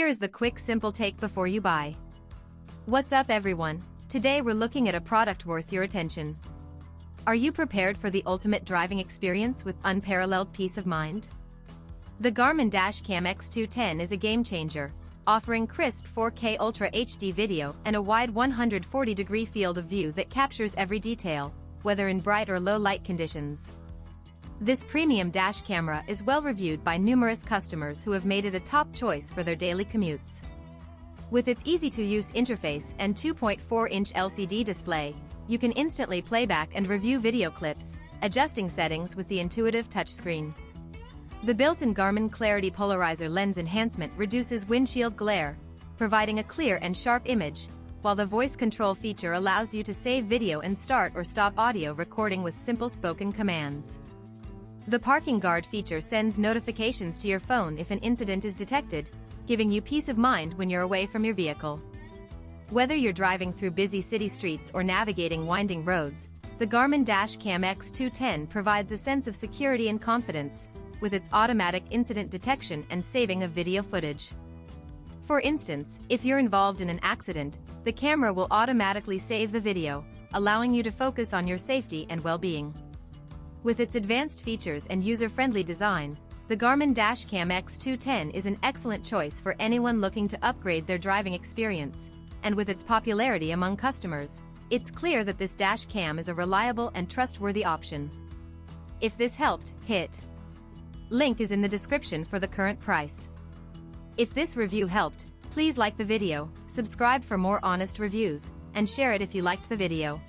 Here is the quick simple take before you buy. What's up everyone? Today we're looking at a product worth your attention. Are you prepared for the ultimate driving experience with unparalleled peace of mind? The Garmin Dashcam X210 is a game changer, offering crisp 4K Ultra HD video and a wide 140-degree field of view that captures every detail, whether in bright or low light conditions. This premium dash camera is well reviewed by numerous customers who have made it a top choice for their daily commutes. With its easy-to-use interface and 2.4-inch LCD display, you can instantly playback and review video clips, adjusting settings with the intuitive touchscreen. The built-in Garmin Clarity Polarizer lens enhancement reduces windshield glare, providing a clear and sharp image, while the voice control feature allows you to save video and start or stop audio recording with simple spoken commands. The parking guard feature sends notifications to your phone if an incident is detected, giving you peace of mind when you're away from your vehicle. Whether you're driving through busy city streets or navigating winding roads, the Garmin Dashcam X210 provides a sense of security and confidence, with its automatic incident detection and saving of video footage. For instance, if you're involved in an accident, the camera will automatically save the video, allowing you to focus on your safety and well-being. With its advanced features and user-friendly design, the Garmin Dashcam X210 is an excellent choice for anyone looking to upgrade their driving experience, and with its popularity among customers, it's clear that this dash cam is a reliable and trustworthy option. If this helped, hit link is in the description for the current price. If this review helped, please like the video, subscribe for more honest reviews, and share it if you liked the video.